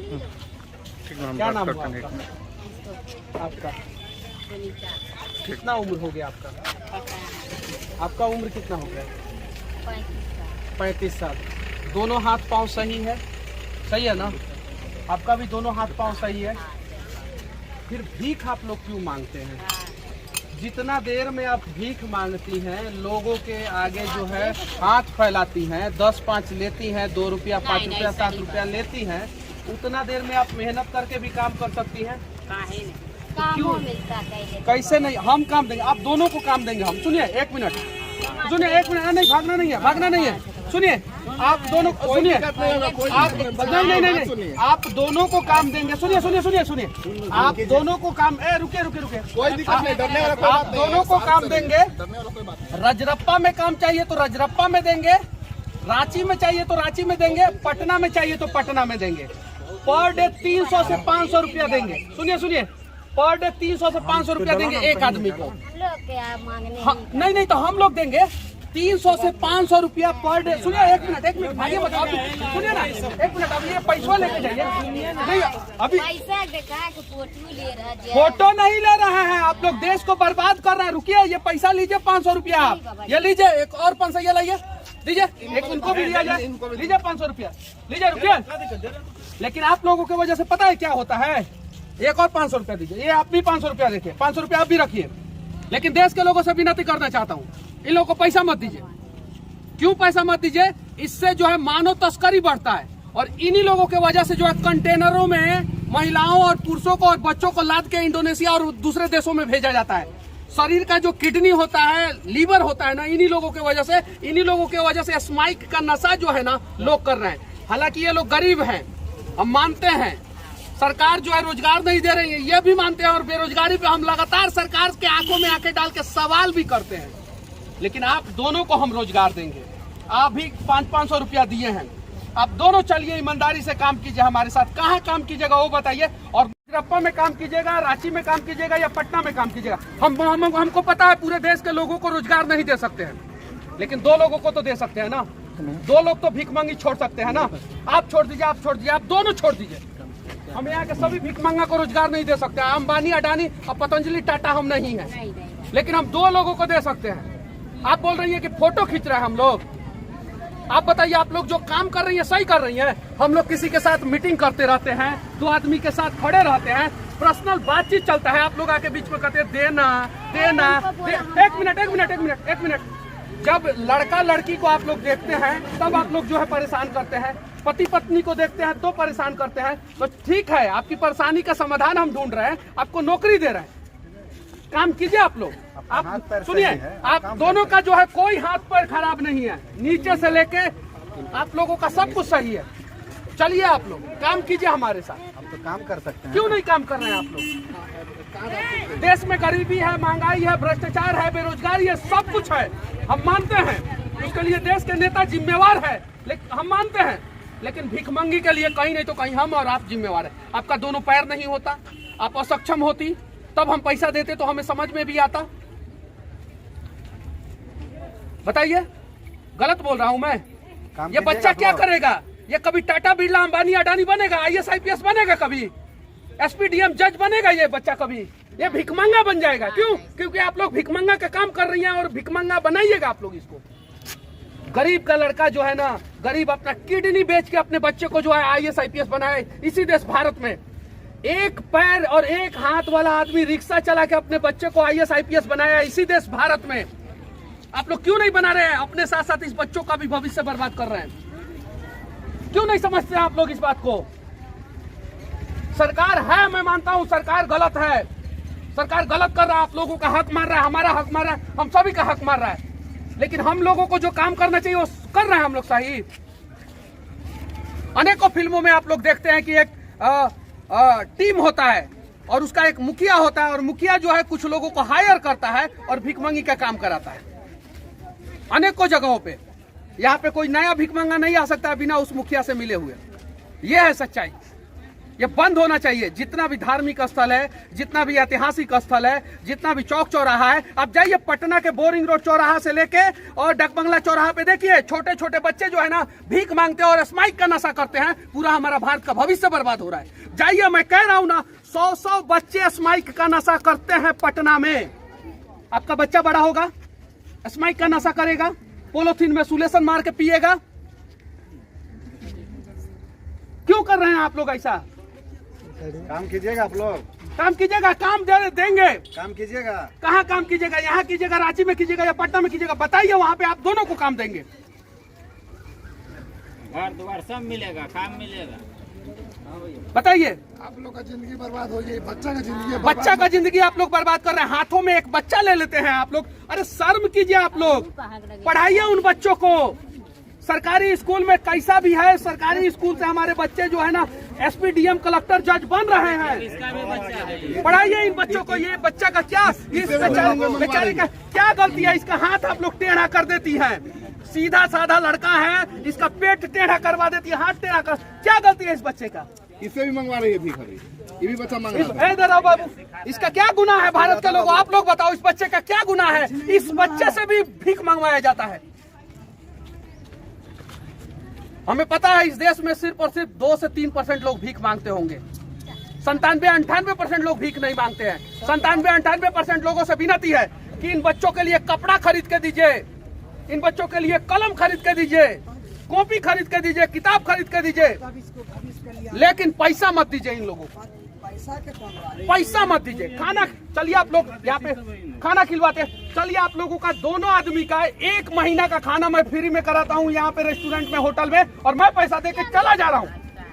क्या नाम हुआ आपका? कितना उम्र हो गया आपका? आपका उम्र कितना हो गया? 35 साल। दोनों हाथ पांव सही है? सही है ना? आपका भी दोनों हाथ पांव सही है? फिर भीख आप लोग क्यों मांगते हैं? जितना देर में आप भीख मांगती हैं, लोगों के आगे जो है हाथ फैलाती हैं, 10-5 लेती हैं, 2 रुपया 5 रुपया 7 रुपया लेती हैं, उतना देर में आप मेहनत करके भी काम कर सकती हैं। क्यों? कैसे नहीं? हम काम देंगे, आप दोनों को काम देंगे हम। सुनिए 1 मिनट, सुनिए 1 मिनट। नहीं, भागना नहीं है, भागना नहीं है। सुनिए, आप दोनों सुनिए, आप नहीं, आप दोनों को काम देंगे। सुनिए सुनिए सुनिए सुनिए, आप दोनों को काम, रुके रुके रुके, कोई दिक्कत नहीं, डरने वाला कोई बात नहीं। आप दोनों को काम देंगे। रजरप्पा में काम चाहिए तो रजरप्पा में देंगे, रांची में चाहिए तो रांची में देंगे, पटना में चाहिए तो पटना में देंगे। पर डे 300 से 500 रुपया देंगे। सुनिए सुनिए, पर डे 300 से 500 रुपया देंगे एक आदमी को। नहीं नहीं, तो हम लोग देंगे 300 से 500 रुपया पर डे। सुनिए 1 मिनट भाई, बताओ, सुनिए ना 1 मिनट। अब ये पैसा लेके जाइए। नहीं, अभी फोटो नहीं ले रहे हैं आप लोग, देश को बर्बाद कर रहे हैं। रुकिए, ये पैसा लीजिए 500 रुपया, आप ये लीजिए। एक और 500 ये लाइए, लीजिए। एक उनको भी लिया जाए, लीजिए 500 रुपया लीजिए। रुकिए, लेकिन आप लोगों की वजह से पता है क्या होता है? एक और 500 रुपया दीजिए। ये आप भी 500 रुपया देखिए, 500 रुपया आप भी रखिए। लेकिन देश के लोगों से विनती करना चाहता हूँ, इन लोगों को पैसा मत दीजिए। क्यों पैसा मत दीजिए? इससे जो है मानव तस्करी बढ़ता है, और इन्हीं लोगों के वजह से जो है कंटेनरों में महिलाओं और पुरुषों को और बच्चों को लाद के इंडोनेशिया और दूसरे देशों में भेजा जाता है। शरीर का जो किडनी होता है, लीवर होता है ना, इन्हीं लोगों की वजह से स्माइक का नशा जो है ना लोग कर रहे हैं। हालांकि ये लोग गरीब हैं, हम मानते हैं। सरकार जो है रोजगार नहीं दे रही है, ये भी मानते हैं। और बेरोजगारी पे हम लगातार सरकार के आंखों में आंखें डाल के सवाल भी करते हैं। लेकिन आप दोनों को हम रोजगार देंगे। आप भी 500-500 रुपया दिए हैं, आप दोनों चलिए ईमानदारी से काम कीजिए हमारे साथ। कहाँ काम कीजिएगा वो बताइए, और रजरप्पा में काम कीजिएगा, रांची में काम कीजिएगा या पटना में काम कीजिएगा। हमको पता है पूरे देश के लोगों को रोजगार नहीं दे सकते हैं, लेकिन 2 लोगों को तो दे सकते हैं ना। 2 लोग तो भिखमंगी छोड़ सकते हैं ना। आप छोड़ दीजिए, आप छोड़ दीजिए, आप दोनों छोड़ दीजिए। हम यहाँ के सभी भिखमंगा को रोजगार नहीं दे सकते। अंबानी, अडानी और पतंजलि, टाटा हम नहीं है, लेकिन हम 2 लोगों को दे सकते हैं। आप बोल रही है कि फोटो खींच रहे हैं हम लोग। आप बताइए, आप लोग जो काम कर रही है सही कर रही है? हम लोग किसी के साथ मीटिंग करते रहते हैं, 2 आदमी के साथ खड़े रहते हैं, पर्सनल बातचीत चलता है, आप लोग आके बीच में कहते हैं देना देना। 1 मिनट। जब लड़का लड़की को आप लोग देखते हैं तब आप लोग जो है परेशान करते हैं, पति पत्नी को देखते हैं तो परेशान करते हैं। तो ठीक है, आपकी परेशानी का समाधान हम ढूंढ रहे हैं, आपको नौकरी दे रहे हैं, काम कीजिए आप लोग। आप सुनिए, आप दोनों का जो है कोई हाथ पैर खराब नहीं है, नीचे से लेके आप लोगों का सब कुछ सही है। चलिए आप लोग काम कीजिए हमारे साथ। हम तो काम कर सकते हैं। क्यों नहीं काम कर रहे हैं आप लोग? देश में गरीबी है, महंगाई है, भ्रष्टाचार है, बेरोजगारी है, सब कुछ है, हम मानते हैं। उसके लिए देश के नेता जिम्मेवार है, लेकिन हम मानते हैं। लेकिन भिखमंगी के लिए कहीं नहीं तो कहीं हम और आप जिम्मेवार है। आपका दोनों पैर नहीं होता, आप असक्षम होती, तब हम पैसा देते तो हमें समझ में भी आता। बताइए, गलत बोल रहा हूं मैं? ये बच्चा क्या करेगा? ये कभी टाटा, बिरला, अंबानी, अडानी बनेगा? IAS IPS बनेगा? कभी SPDM जज बनेगा ये बच्चा? कभी ये भिखमंगा बन जाएगा। क्यों? क्योंकि आप लोग भिखमंगा का काम कर रही हैं, और भिखमंगा बनाइएगा आप लोग इसको। गरीब का लड़का जो है ना, गरीब अपना किडनी बेच के अपने बच्चे को जो है IAS IPS बनाए इसी देश भारत में। 1 पैर और 1 हाथ वाला आदमी रिक्शा चला के अपने बच्चे को IAS IPS बनाया इसी देश भारत में। आप लोग क्यों नहीं बना रहे हैं? अपने साथ साथ इस बच्चों का भी भविष्य बर्बाद कर रहे हैं। क्यों नहीं समझते आप लोग इस बात को? सरकार है, मैं मानता हूं सरकार गलत है, सरकार गलत कर रहा है, आप लोगों का हक मार रहा है, हमारा हक मार रहा है, हम सभी का हक मार रहा है। लेकिन हम लोगों को जो काम करना चाहिए वो कर रहे हैं हम लोग सही। अनेकों फिल्मों में आप लोग देखते हैं कि एक टीम होता है और उसका एक मुखिया होता है, और मुखिया जो है कुछ लोगों को हायर करता है और भिखमंगी का काम कराता है। अनेकों जगहों पे, यहाँ पे कोई नया भिखमंगा नहीं आ सकता बिना उस मुखिया से मिले हुए। यह है सच्चाई। ये बंद होना चाहिए। जितना भी धार्मिक स्थल है, जितना भी ऐतिहासिक स्थल है, जितना भी चौक चौराहा है, अब जाइए पटना के बोरिंग रोड चौराहा से लेके और डकबंगला चौराहा पे देखिए छोटे छोटे बच्चे जो है ना भीख मांगते हैं और स्माइक का नशा करते हैं। पूरा हमारा भारत का भविष्य बर्बाद हो रहा है। जाइए, मैं कह रहा हूं ना, 100 बच्चे स्माइक का नशा करते हैं पटना में। आपका बच्चा बड़ा होगा, स्माइक का नशा करेगा, पोलोथीन में सुलेशन मार के पिएगा। क्यों कर रहे हैं आप लोग ऐसा? काम कीजिएगा, आप लोग काम कीजिएगा, काम देंगे। काम कीजिएगा। कहाँ काम कीजिएगा? यहाँ कीजिएगा, रांची में कीजिएगा या पटना में कीजिएगा? बताइए, वहाँ पे आप दोनों को काम देंगे। घर द्वार सब मिलेगा, काम मिलेगा। बताइए, आप लोग का जिंदगी बर्बाद हो गई, बच्चा का जिंदगी बच्चा का जिंदगी आप लोग बर्बाद कर रहे हैं। हाथों में एक बच्चा ले लेते हैं आप लोग। अरे शर्म कीजिए आप लोग, पढ़ाइए उन बच्चों को। सरकारी स्कूल में कैसा भी है, सरकारी स्कूल से हमारे बच्चे जो है ना एसपी, डीएम, कलेक्टर, जज बन रहे हैं। पढ़ाइए इन बच्चों को। ये बच्चा का क्या, इस बेचारे का क्या गलती है? इसका हाथ आप लोग टेढ़ा कर देती है। सीधा साधा लड़का है, इसका पेट टेढ़ा करवा देती है, हाथ टेढ़ा कर। क्या गलती है इस बच्चे का? इससे भी मंगवा रही है भीख अभी, ये भी बच्चा मांग रहा है। इधर आओ बाबू, इसका क्या गुनाह है? भारत के लोगों, आप लोग बताओ, इस बच्चे का क्या गुनाह है? इस बच्चे से भी भीख मंगवाया जाता है। हमें पता है इस देश में सिर्फ और सिर्फ 2 से 3% लोग भीख मांगते होंगे। 97-98% लोग भीख नहीं मांगते हैं। 97-98% लोगों से विनती है कि इन बच्चों के लिए कपड़ा खरीद के दीजिए, इन बच्चों के लिए कलम खरीद के दीजिए, कॉपी खरीद के दीजिए, किताब खरीद के दीजिए, लेकिन पैसा मत दीजिए इन लोगों को। पैसा मत दीजिए। खाना, चलिए आप लोग यहाँ पे खाना खिलवाते हैं। चलिए आप लोगों का, दोनों आदमी का 1 महीना का खाना मैं फ्री में कराता हूँ यहाँ पे रेस्टोरेंट में, होटल में, और मैं पैसा दे के चला जा रहा हूँ।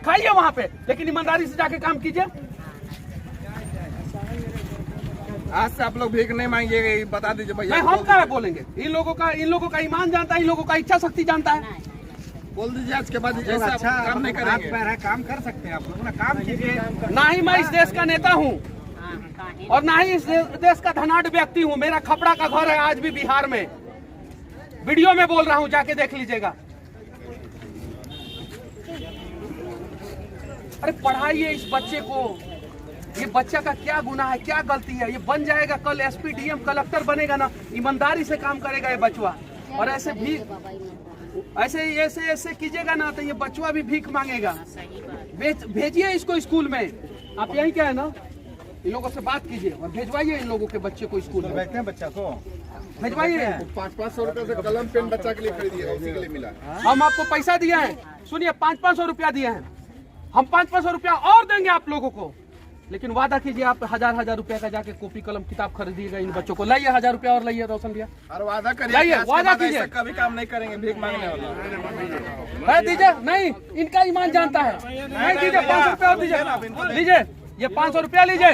खाइए वहाँ पे, लेकिन ईमानदारी से जाके काम कीजिए। आज से आप लोग भीख नहीं मांगिएगा, ये बता दीजिए भैया। हम क्या बोलेंगे? इन लोगों का ईमान जानता है, इन लोगों का इच्छा शक्ति जानता है। बोल दीजिए आज के बाद ऐसा अच्छा काम नहीं करेंगे। काम कर सकते हैं आप लोग ना, काम कीजिए। ना ही मैं इस देश का नेता हूँ और ना ही इस देश का धनाढ़ व्यक्ति हूँ। मेरा खपड़ा का घर है आज भी बिहार में। वीडियो में बोल रहा हूँ, जाके देख लीजिएगा। अरे पढ़ाइए इस बच्चे को। ये बच्चा का क्या गुनाह है, क्या गलती है? ये बन जाएगा कल एसपी, डीएम, कलेक्टर बनेगा ना, ईमानदारी से काम करेगा ये बचवा। और ऐसे भी ऐसे कीजिएगा ना तो ये बचवा भी भीख मांगेगा। भेजिए इसको स्कूल में। आप यही क्या है ना, इन लोगों से बात कीजिए और भेजवाइए इन लोगों के बच्चे को स्कूल में। बैठते हैं बच्चा को भेजवाइए। 500-500 रुपए से कलम पेन बच्चा के लिए खरीदिए, उसी के लिए मिला। हम आपको पैसा दिए हैं, सुनिए, 500-500 रुपया दिए हैं। हम 500-500 रुपया और देंगे आप लोगों को, लेकिन वादा कीजिए आप 1000-1000 रुपया का जाके कॉपी कलम किताब खरीदिएगा इन बच्चों को। लाइए 1000 रुपया और लाइए रोशन भैया, और वादा करिए, लाइए, वादा कीजिए। कभी काम नहीं करेंगे भीख मांगने वाला। दीजिए, नहीं, इनका ईमान जानता है। नहीं दीजिए, 500 रुपया और दीजिए, लीजिए ये 500 रुपया लीजिए,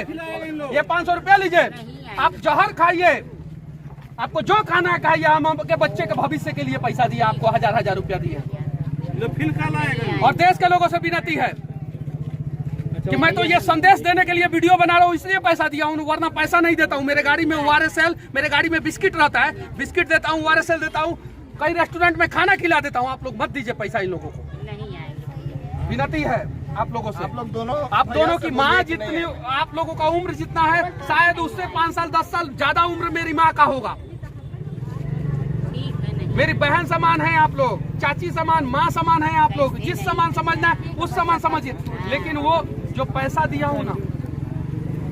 ये 500 रुपया लीजिए। आप जहर खाइए, आपको जो खाना है खाइए। हम आपके बच्चे के भविष्य के लिए पैसा दिया, आपको 1000-1000 रुपया दिए। और देश के लोगों से विनती है कि मैं तो ये संदेश देने के लिए वीडियो बना रहा हूँ, इसलिए पैसा दिया हूँ, वरना पैसा नहीं देता हूँ। मेरे गाड़ी में ORSL, मेरे गाड़ी में बिस्किट रहता है, बिस्किट देता हूँ, ORSL देता हूँ, कई रेस्टोरेंट में खाना खिला देता हूँ। आप लोग मत दीजिए पैसा इन लोगों को, विनती है आप लोगों से। आप दोनों की माँ जितनी, आप लोगों का उम्र जितना है, शायद उससे 5 साल 10 साल ज्यादा उम्र मेरी माँ का होगा। मेरी बहन समान है आप लोग, चाची समान, माँ समान है आप लोग। जिस समान समझना है उस समान समझिए। लेकिन वो जो पैसा दिया हूँ ना,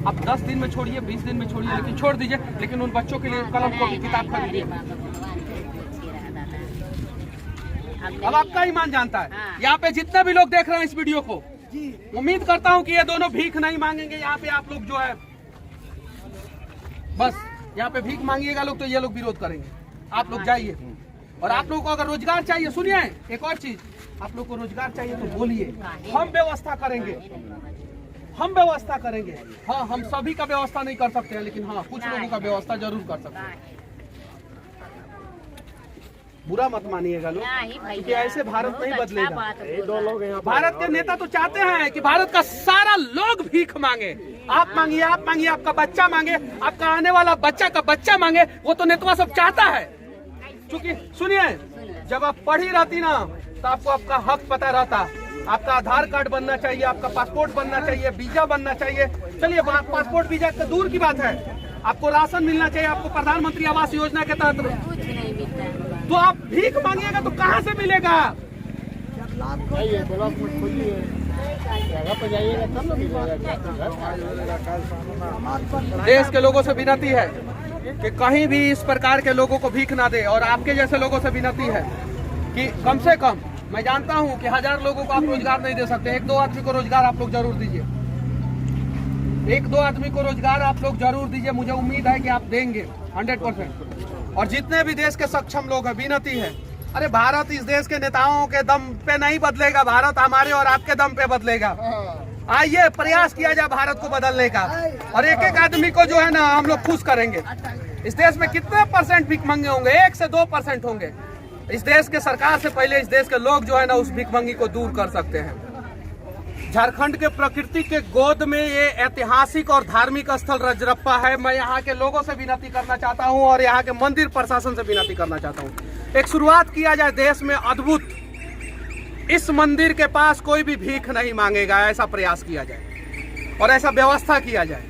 आप 10 दिन में छोड़िए, 20 दिन में छोड़िए, लेकिन छोड़ दीजिए। लेकिन उन बच्चों के लिए कलम कॉपी किताब खरीदिए। अब आपका ईमान जानता है। यहाँ पे जितने भी लोग देख रहे हैं इस वीडियो को, उम्मीद करता हूँ कि ये दोनों भीख नहीं मांगेंगे। यहाँ पे आप लोग जो है, बस यहाँ पे भीख मांगिएगा लोग तो ये लोग विरोध करेंगे। आप लोग जाइए। और आप लोगों को अगर रोजगार चाहिए, सुनिए एक और चीज, आप लोग को रोजगार चाहिए तो बोलिए, हम व्यवस्था करेंगे, हम व्यवस्था करेंगे। हाँ, हम सभी का व्यवस्था नहीं कर सकते हैं, लेकिन हाँ, कुछ लोगों का व्यवस्था जरूर कर सकते हैं। बुरा मत मानिएगा लोग, क्योंकि ऐसे भारत नहीं बदलेगा। भारत के नेता तो चाहते हैं कि भारत का सारा लोग भीख मांगे। आप मांगिए, आप मांगिए, आपका बच्चा मांगे, आपका आने वाला बच्चा का बच्चा मांगे। वो तो नेता सब चाहता है। क्योंकि सुनिए, जब आप पढ़ी रहती ना तो आपको आपका हक पता रहता। आपका आधार कार्ड बनना चाहिए, आपका पासपोर्ट बनना चाहिए, वीजा बनना चाहिए। चलिए पासपोर्ट वीजा तो दूर की बात है, आपको राशन मिलना चाहिए, आपको प्रधानमंत्री आवास योजना के तहत। कुछ नहीं मिलता है। तो आप भीख मांगिएगा तो कहाँ से मिलेगा? देश के लोगों से विनती है कि कहीं भी इस प्रकार के लोगों को भीख ना दे, और आपके जैसे लोगों से विनती है कि कम से कम, मैं जानता हूं कि 1000 लोगों को आप रोजगार नहीं दे सकते, 1-2 आदमी को रोजगार आप लोग जरूर दीजिए, 1-2 आदमी को रोजगार आप लोग जरूर दीजिए। मुझे उम्मीद है कि आप देंगे 100%। और जितने भी देश के सक्षम लोग हैं, विनती है, अरे भारत इस देश के नेताओं के दम पे नहीं बदलेगा, भारत हमारे और आपके दम पे बदलेगा। आइए प्रयास किया जाए भारत को बदलने का, और एक एक आदमी को जो है ना हम लोग खुश करेंगे। इस देश में कितने % भिखमंगे होंगे? 1 से 2% होंगे। इस देश के सरकार से पहले इस देश के लोग जो है ना उस भिखमंगी को दूर कर सकते हैं। झारखंड के प्रकृति के गोद में ये ऐतिहासिक और धार्मिक स्थल रजरप्पा है। मैं यहाँ के लोगों से विनती करना चाहता हूँ और यहाँ के मंदिर प्रशासन से विनती करना चाहता हूँ, एक शुरुआत किया जाए देश में अद्भुत। इस मंदिर के पास कोई भी भीख नहीं मांगेगा, ऐसा प्रयास किया जाए और ऐसा व्यवस्था किया जाए,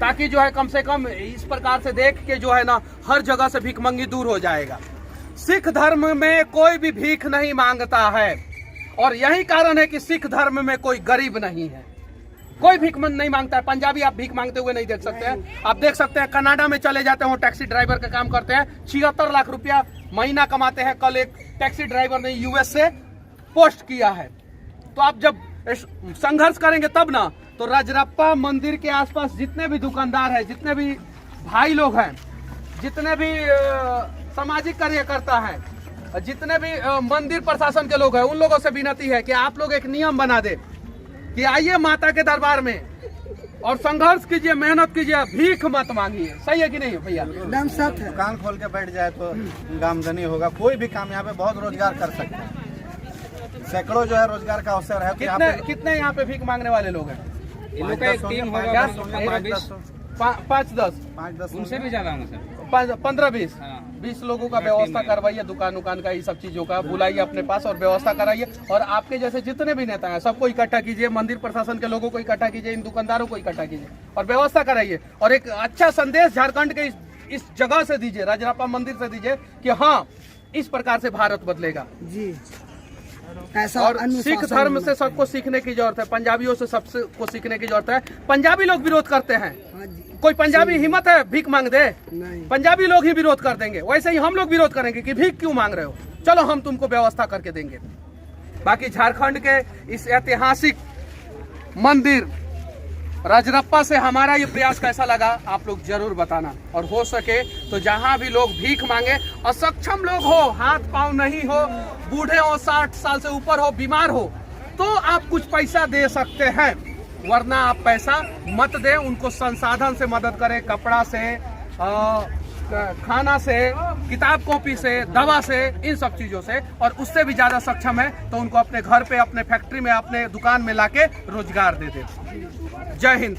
ताकि जो है कम से कम इस प्रकार से देख के जो है ना हर जगह से भिखमंगी दूर हो जाएगा। सिख धर्म में कोई भी भीख नहीं मांगता है, और यही कारण है कि सिख धर्म में कोई गरीब नहीं है, कोई भीख नहीं मांगता है। पंजाबी आप भीख मांगते हुए नहीं देख सकते हैं। आप देख सकते हैं कनाडा में चले जाते हैं, टैक्सी ड्राइवर का काम करते हैं, 76 लाख रुपया महीना कमाते हैं। कल एक टैक्सी ड्राइवर ने US से पोस्ट किया है। तो आप जब संघर्ष करेंगे तब ना, तो रजरप्पा मंदिर के आसपास जितने भी दुकानदार हैं, जितने भी भाई लोग हैं, जितने भी सामाजिक कार्यकर्ता हैं, जितने भी मंदिर प्रशासन के लोग हैं, उन लोगों से विनती है कि आप लोग एक नियम बना दे कि आइए माता के दरबार में और संघर्ष कीजिए, मेहनत कीजिए, भीख मत मांगिए। सही है कि नहीं भैया? एकदम सच है। दुकान खोल के बैठ जाए तो आमदनी होगा, कोई भी काम यहाँ पे बहुत रोजगार कर सकते हैं, सैकड़ों जो है रोजगार का अवसर है। कितने यहाँ पे भीख मांगने वाले लोग हैं? इन लोग का एक टीम होगा 5-10 उनसे भी ज्यादा होंगे सर, 15-20 लोगों का व्यवस्था करवाइए, दुकान का, ये सब चीजों का बुलाइए अपने पास और व्यवस्था कराइए। और आपके जैसे जितने भी नेता हैं सबको इकट्ठा कीजिए, मंदिर प्रशासन के लोगों को इकट्ठा कीजिए, इन दुकानदारों को इकट्ठा कीजिए और व्यवस्था कराइए। और एक अच्छा संदेश झारखंड के इस जगह से दीजिए, रजरप्पा मंदिर से दीजिए कि हाँ इस प्रकार से भारत बदलेगा जी। और सिख धर्म से सबको सीखने की जरूरत है, पंजाबियों से सबसे को सीखने की जरूरत है। पंजाबी लोग विरोध करते हैं, कोई पंजाबी हिम्मत है भीख मांग दे? नहीं। पंजाबी लोग ही विरोध कर देंगे, वैसे ही हम लोग विरोध करेंगे कि भीख क्यों मांग रहे हो, चलो हम तुमको व्यवस्था करके देंगे। बाकी झारखंड के इस ऐतिहासिक मंदिर रजरप्पा से हमारा ये प्रयास कैसा लगा आप लोग जरूर बताना। और हो सके तो जहां भी लोग भीख मांगे, असक्षम लोग हो, हाथ पांव नहीं हो, बूढ़े हो, 60 साल से ऊपर हो, बीमार हो, तो आप कुछ पैसा दे सकते हैं, वरना आप पैसा मत दे। उनको संसाधन से मदद करें, कपड़ा से, खाना से, किताब कॉपी से, दवा से, इन सब चीजों से। और उससे भी ज्यादा सक्षम है तो उनको अपने घर पे, अपने फैक्ट्री में, अपने दुकान में लाके रोजगार दे दे। जय हिंद।